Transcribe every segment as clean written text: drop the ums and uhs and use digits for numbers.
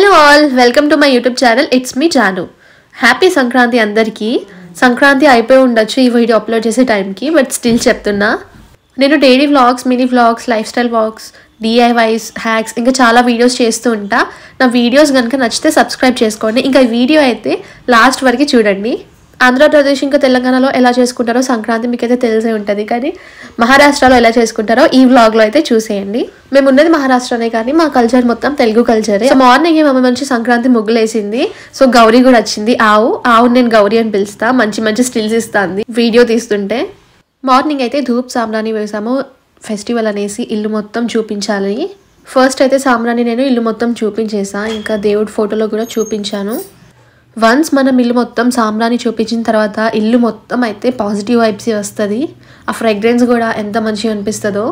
Hello all, welcome to my YouTube channel. It's me Janu. Happy Sankranti andarki. Sankranti అయిపోయి ఉండొచ్చు ఈ video upload చేసే టైంకి, but still చెప్తున్నా. నేను daily vlogs, mini vlogs, life style vlogs, DIYs, hacks ఇంకా చాలా వీడియోస్ చేస్తూ ఉంటా. నా వీడియోస్ కనుక నచ్చితే సబ్స్క్రైబ్ చేసుకోండి. ఇంకా ఈ వీడియో అయితే లాస్ట్ వరకు చూడండి. ఆంధ్రప్రదేశ్ ఇంకా తెలంగాణలో ఎలా చేసుకుంటారో సంక్రాంతి మీకైతే తెలిసే ఉంటుంది, కానీ మహారాష్ట్రలో ఎలా చేసుకుంటారో ఈ వ్లాగ్లో అయితే చూసేయండి. మేము ఉన్నది మహారాష్ట్రనే, కానీ మా కల్చర్ మొత్తం తెలుగు కల్చరే. సో మార్నింగ్ మమ్మీ మంచి సంక్రాంతి ముగ్గులు వేసింది. సో గౌరీ కూడా వచ్చింది. ఆవు నేను గౌరీ అని పిలుస్తా. మంచి మంచి స్టిల్స్ ఇస్తుంది వీడియో తీస్తుంటే. మార్నింగ్ అయితే ధూప్ సాంబ్రాణి వేసాము. ఫెస్టివల్ అనేసి ఇల్లు మొత్తం చూపించాలి. ఫస్ట్ అయితే సాంబ్రాణి నేను ఇల్లు మొత్తం చూపించేసా, ఇంకా దేవుడి ఫోటోలో కూడా చూపించాను. వన్స్ మనం ఇల్లు మొత్తం సాంబ్రాణి చూపించిన తర్వాత ఇల్లు మొత్తం అయితే పాజిటివ్ వైబ్స్ వస్తుంది. ఆ ఫ్రేగ్రెన్స్ కూడా ఎంత మంచిగా అనిపిస్తుందో.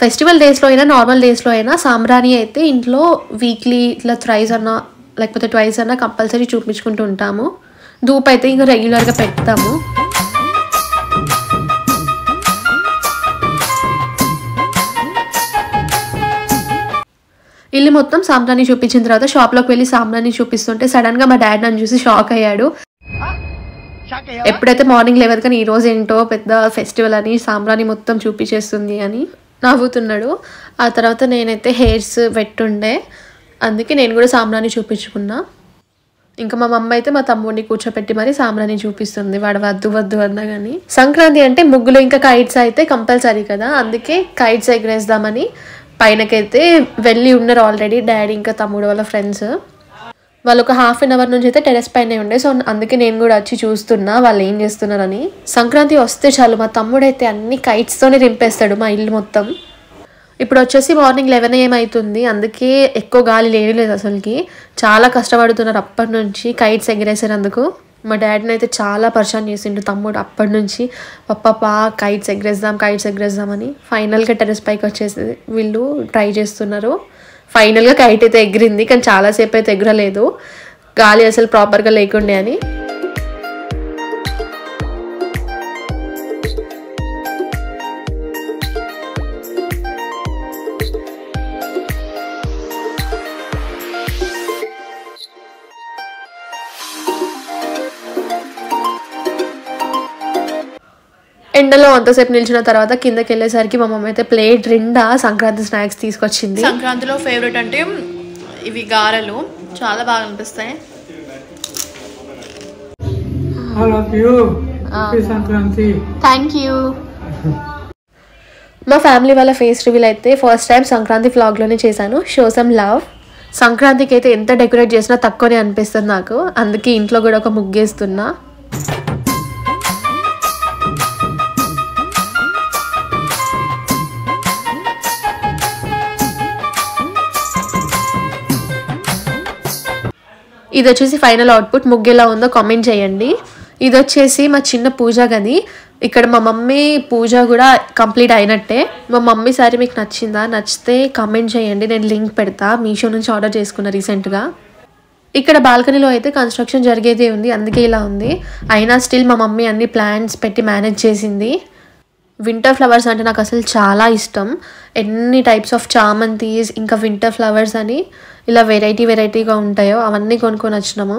ఫెస్టివల్ డేస్లో అయినా నార్మల్ డేస్లో అయినా సాంబ్రాణి అయితే ఇంట్లో వీక్లీ ఇట్లా థ్రైస్ అన్నా లేకపోతే ట్వైస్ అన్నా కంపల్సరీ చూపించుకుంటూ ఉంటాము. ధూప్ అయితే ఇంకా రెగ్యులర్గా పెడతాము. ఇల్లు మొత్తం సాంబ్రాణి చూపించిన తర్వాత షాప్లోకి వెళ్ళి సాంబ్రాణి చూపిస్తుంటే సడన్గా మా డాడీ నన్ను చూసి షాక్ అయ్యాడు. ఎప్పుడైతే మార్నింగ్ లేవదు కానీ ఈరోజు ఏంటో పెద్ద ఫెస్టివల్ అని సాంబ్రాణి మొత్తం చూపించేస్తుంది అని నవ్వుతున్నాడు. ఆ తర్వాత నేనైతే హెయిర్స్ పెట్టుండే, అందుకే నేను కూడా సాంబ్రాణి చూపించుకున్నా. ఇంకా మా మమ్మ అయితే మా తమ్ముడిని కూర్చోపెట్టి మరి సాంబ్రాణి చూపిస్తుంది. వాడు వద్దు వద్దు అన్నా కానీ. సంక్రాంతి అంటే ముగ్గులు ఇంకా కైట్స్ అయితే కంపల్సరీ కదా, అందుకే కైట్స్ ఎగరేద్దామని పైనకైతే వెళ్ళి ఉన్నారు ఆల్రెడీ డాడీ ఇంకా తమ్ముడు వాళ్ళ ఫ్రెండ్స్. వాళ్ళు ఒక హాఫ్ అన్ అవర్ నుంచి అయితే టెరెస్ పైనే ఉండే. సో అందుకే నేను కూడా వచ్చి చూస్తున్నా వాళ్ళు ఏం చేస్తున్నారని. సంక్రాంతి వస్తే చాలు మా తమ్ముడు అయితే అన్ని కైట్స్తోనే నింపేస్తాడు మా ఇల్లు మొత్తం. ఇప్పుడు వచ్చేసి మార్నింగ్ 11 AM అవుతుంది, అందుకే ఎక్కువ గాలి లేదు అసలుకి. చాలా కష్టపడుతున్నారు అప్పటి నుంచి కైట్స్ ఎగరేసేందుకు. మా డాడీని అయితే చాలా పరిచయం చేసిండు తమ్ముడు అప్పటి నుంచి. పప్పా కైట్స్ ఎగరేద్దాం అని. ఫైనల్గా టెరెస్ పైకి వచ్చేసి వీళ్ళు ట్రై చేస్తున్నారు. ఫైనల్గా కైట్ అయితే ఎగిరింది, కానీ చాలాసేపు అయితే ఎగరలేదు, గాలి అసలు ప్రాపర్గా లేకుండే అని. ఎండలో అంతసేపు నిల్చున్న తర్వాత కిందకి వెళ్ళేసరికి మా మమ్మ అయితే ప్లేట్ నిండా సంక్రాంతి స్నాక్స్ తీసుకొచ్చింది. సంక్రాంతిలో ఫేవరెట్ అంటే ఇవి గారెలు, చాలా బాగా అనిపిస్తాయి. Thank you. మా ఫ్యామిలీ వాళ్ళ ఫేస్ రివీల్ అయితే ఫస్ట్ టైం సంక్రాంతి వ్లాగ్లోనే చేశాను. Show some love. సంక్రాంతికి అయితే ఎంత డెకరేట్ చేసినా తక్కువనే అనిపిస్తుంది నాకు, అందుకే ఇంట్లో కూడా ఒక ముగ్గేస్తున్నా. ఇది వచ్చేసి ఫైనల్ అవుట్పుట్. ముగ్గు ఎలా ఉందో కామెంట్ చేయండి. ఇది వచ్చేసి మా చిన్న పూజ గది. ఇక్కడ మా మమ్మీ పూజ కూడా కంప్లీట్ అయినట్టే. మా మమ్మీ సారీ మీకు నచ్చిందా? నచ్చితే కామెంట్ చేయండి, నేను లింక్ పెడతా. మీషో నుంచి ఆర్డర్ చేసుకున్నా రీసెంట్గా. ఇక్కడ బాల్కనీలో అయితే కన్స్ట్రక్షన్ జరిగేదే ఉంది, అందుకే ఇలా ఉంది. అయినా స్టిల్ మా మమ్మీ అన్ని ప్లాంట్స్ పెట్టి మేనేజ్ చేసింది. వింటర్ ఫ్లవర్స్ అంటే నాకు అసలు చాలా ఇష్టం. ఎన్ని టైప్స్ ఆఫ్ చామంతీస్ ఇంకా వింటర్ ఫ్లవర్స్ అని ఇలా వెరైటీగా ఉంటాయో అవన్నీ కొనుక్కొని వచ్చినాము.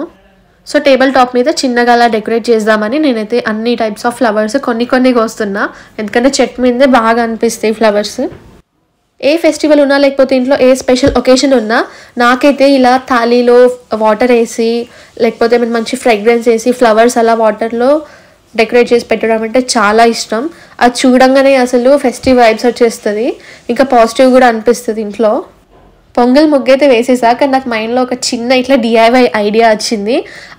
సో టేబుల్ టాప్ మీద చిన్నగా అలా డెకరేట్ చేద్దామని నేనైతే అన్ని టైప్స్ ఆఫ్ ఫ్లవర్స్ కొన్ని కోస్తున్నా, ఎందుకంటే చెట్టు మీదే బాగా అనిపిస్తాయి ఫ్లవర్స్. ఏ ఫెస్టివల్ ఉన్నా లేకపోతే ఇంట్లో ఏ స్పెషల్ ఒకేషన్ ఉన్నా నాకైతే ఇలా థాలీలో వాటర్ వేసి లేకపోతే మంచి ఫ్రేగ్రెన్స్ వేసి ఫ్లవర్స్ అలా వాటర్లో డెకరేట్ చేసి పెట్టడం అంటే చాలా ఇష్టం. అది చూడంగానే అసలు ఫెస్టివ్ వైబ్స్ వచ్చేస్తుంది, ఇంకా పాజిటివ్ కూడా అనిపిస్తుంది ఇంట్లో. పొంగల్ ముగ్గైతే వేసేసా, కానీ నాకు మైండ్లో ఒక చిన్న ఇట్లా DIY ఐడియా వచ్చింది.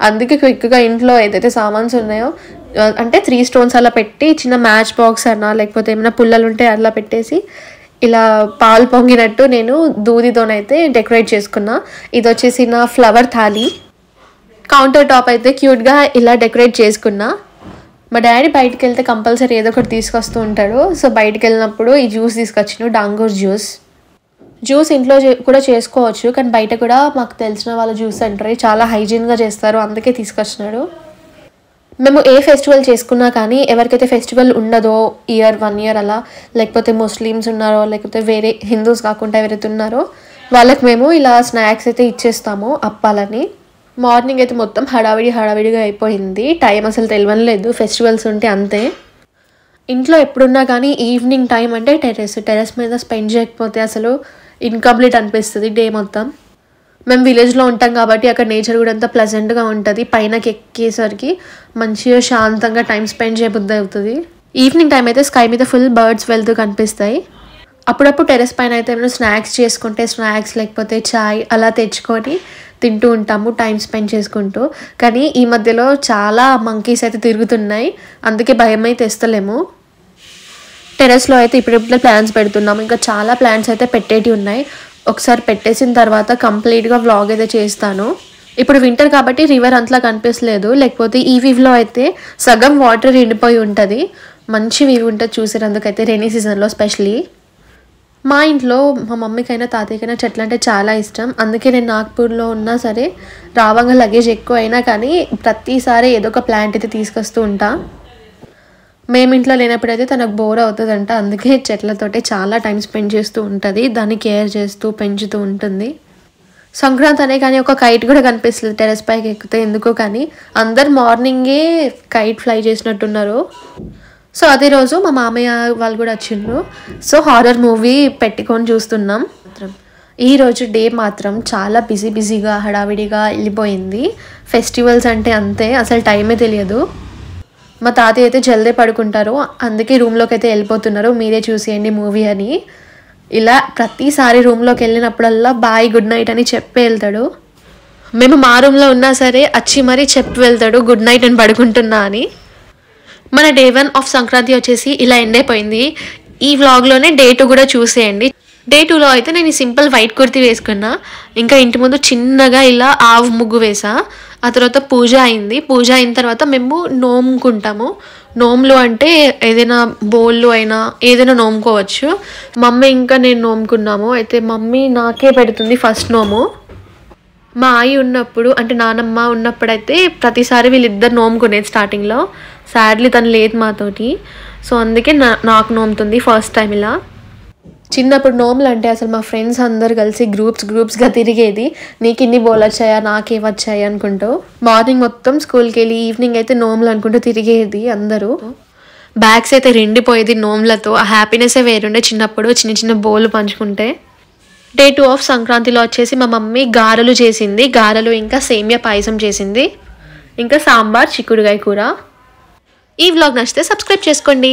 అందుకే క్విక్గా ఇంట్లో ఏదైతే సామాన్స్ ఉన్నాయో అంటే 3 stones అలా పెట్టి చిన్న మ్యాచ్ బాక్స్ అన్నా లేకపోతే ఏమైనా పుల్లలు ఉంటే అలా పెట్టేసి ఇలా పాలు పొంగినట్టు నేను దూదితోనైతే డెకరేట్ చేసుకున్నా. ఇది వచ్చేసి నా ఫ్లవర్ థాలీ. కౌంటర్ టాప్ అయితే క్యూట్గా ఇలా డెకరేట్ చేసుకున్నా. మా డాడీ బయటకు వెళ్తే కంపల్సరీ ఏదో ఒకటి తీసుకొస్తూ ఉంటాడు. సో బయటకు వెళ్ళినప్పుడు ఈ జ్యూస్ తీసుకొచ్చాను, డాంగూర్ జ్యూస్ ఇంట్లో కూడా చేసుకోవచ్చు, కానీ బయట కూడా మాకు తెలిసిన వాళ్ళ జ్యూస్ సెంటర్ చాలా హైజీన్గా చేస్తారు, అందుకే తీసుకొచ్చినాడు. మేము ఏ ఫెస్టివల్ చేసుకున్నా కానీ ఎవరికైతే ఫెస్టివల్ ఉండదో ఇయర్ 1 year అలా లేకపోతే ముస్లిమ్స్ ఉన్నారో లేకపోతే వేరే హిందూస్ కాకుండా ఎవరైతే ఉన్నారో వాళ్ళకి మేము ఇలా స్నాక్స్ అయితే ఇచ్చేస్తాము అప్పాలని. మార్నింగ్ అయితే మొత్తం హడావిడిగా అయిపోయింది. టైం అసలు తెలియలేదు. ఫెస్టివల్స్ ఉంటే అంతే. ఇంట్లో ఎప్పుడున్నా కానీ ఈవినింగ్ టైం అంటే టెర్రస్ మీద స్పెండ్ చేయకపోతే అసలు ఇన్కంప్లీట్ అనిపిస్తుంది డే మొత్తం. మేము విలేజ్లో ఉంటాం కాబట్టి అక్కడ నేచర్ కూడా అంతా ప్లెజెంట్గా ఉంటుంది. పైనకి ఎక్కేసరికి మంచిగా శాంతంగా టైం స్పెండ్ చేయబుద్ధి అవుతుంది. ఈవినింగ్ టైం అయితే స్కై మీద ఫుల్ బర్డ్స్ వెళ్తూ కనిపిస్తాయి. అప్పుడప్పుడు టెర్రస్ పైన అయితే ఏమైనా స్నాక్స్ చేసుకుంటే స్నాక్స్ లేకపోతే చాయ్ అలా తెచ్చుకొని తింటూ ఉంటాము టైం స్పెండ్ చేసుకుంటూ. కానీ ఈ మధ్యలో చాలా మంకీస్ అయితే తిరుగుతున్నాయి, అందుకే భయం అయితే తెస్తలేము. టెర్రస్లో అయితే ఇప్పుడిప్పుడే ప్లాంట్స్ పెడుతున్నాము. ఇంకా చాలా ప్లాంట్స్ అయితే పెట్టేటివి ఉన్నాయి. ఒకసారి పెట్టేసిన తర్వాత కంప్లీట్గా వ్లాగ్ అయితే చేస్తాను. ఇప్పుడు వింటర్ కాబట్టి రివర్ అంతలా కనిపించలేదు, లేకపోతే ఈ వీవ్లో అయితే సగం వాటర్ ఎండిపోయి ఉంటుంది. మంచి వీవ్ ఉంటుంది చూసేందుకైతే రైనీ సీజన్లో స్పెషలీ. మా ఇంట్లో మా మమ్మీకైనా తాతయ్యకైనా చెట్లు అంటే చాలా ఇష్టం. అందుకే నేను నాగ్పూర్లో ఉన్నా సరే రావంగా లగేజ్ ఎక్కువ అయినా కానీ ప్రతిసారి ఏదో ఒక ప్లాంట్ అయితే తీసుకొస్తూ ఉంటా. మేము ఇంట్లో లేనప్పుడైతే తనకు బోర్ అవుతుందంట, అందుకే చెట్లతోటే చాలా టైం స్పెండ్ చేస్తూ ఉంటుంది, దాన్ని కేర్ చేస్తూ పెంచుతూ ఉంటుంది. సంక్రాంతి అనే కానీ ఒక కైట్ కూడా కనిపిస్తుంది టెర్రస్ పైకి ఎక్కితే ఎందుకో, కానీ అందరు మార్నింగే కైట్ ఫ్లై చేసినట్టున్నారు. సో అదే రోజు మా మామయ్య వాళ్ళు కూడా వచ్చిండ్రు. సో హారర్ మూవీ పెట్టుకొని చూస్తున్నాం. ఈరోజు డే మాత్రం చాలా బిజీగా హడావిడిగా వెళ్ళిపోయింది. ఫెస్టివల్స్ అంటే అంతే, అసలు టైమే తెలియదు. మా తాతయ్య అయితే జల్దీ పడుకుంటారు, అందుకే రూమ్లోకి అయితే వెళ్ళిపోతున్నారు. మీరే చూసేయండి మూవీ అని. ఇలా ప్రతిసారి రూమ్లోకి వెళ్ళినప్పుడల్లా బాయ్ గుడ్ నైట్ అని చెప్పి వెళ్తాడు. మేము మా రూమ్లో ఉన్నా సరే వచ్చి మరీ చెప్పి వెళ్తాడు గుడ్ నైట్ అని పడుకుంటున్నా అని. మన డే 1 ఆఫ్ సంక్రాంతి వచ్చేసి ఇలా ఎండ్ అయిపోయింది. ఈ వ్లాగ్లోనే డే 2 కూడా చూసేయండి. డే 2లో అయితే నేను సింపుల్ వైట్ కుర్తీ వేసుకున్నా. ఇంకా ఇంటి ముందు చిన్నగా ఇలా ఆవు ముగ్గు వేసా. ఆ తర్వాత పూజ అయింది. పూజ అయిన తర్వాత మేము నోముకుంటాము. నోములు అంటే ఏదైనా బోళ్ళు అయినా ఏదైనా నోముకోవచ్చు. మమ్మీ ఇంకా నేను నోముకున్నాము. అయితే మమ్మీ నాకే పెడుతుంది ఫస్ట్ నోము. మా ఆయి ఉన్నప్పుడు అంటే నానమ్మ ఉన్నప్పుడైతే ప్రతిసారి వీళ్ళిద్దరు నోముకునేది స్టార్టింగ్లో. సాడ్లీ తను లేదు మాతోటి, సో అందుకే నాకు నోముతుంది ఫస్ట్ టైం. ఇలా చిన్నప్పుడు నోములు అంటే అసలు మా ఫ్రెండ్స్ అందరు కలిసి గ్రూప్స్గా తిరిగేది. నీకు ఇన్ని బోల్ వచ్చాయా, నాకేమొచ్చాయి అనుకుంటూ. మార్నింగ్ మొత్తం స్కూల్కి వెళ్ళి ఈవినింగ్ అయితే నోములు అనుకుంటూ తిరిగేది అందరూ. బ్యాగ్స్ అయితే రెండిపోయేది నోములతో. ఆ హ్యాపీనెస్సే వేరుండే చిన్నప్పుడు చిన్న బోలు పంచుకుంటే. డే 2 ఆఫ్ సంక్రాంతిలో వచ్చేసి మా మమ్మీ గారెలు చేసింది. గారెలు ఇంకా సేమియా పాయసం చేసింది, ఇంకా సాంబార్ చిక్కుడుగాయ కూర. ఈ వ్లాగ్ నచ్చితే సబ్స్క్రైబ్ చేసుకోండి.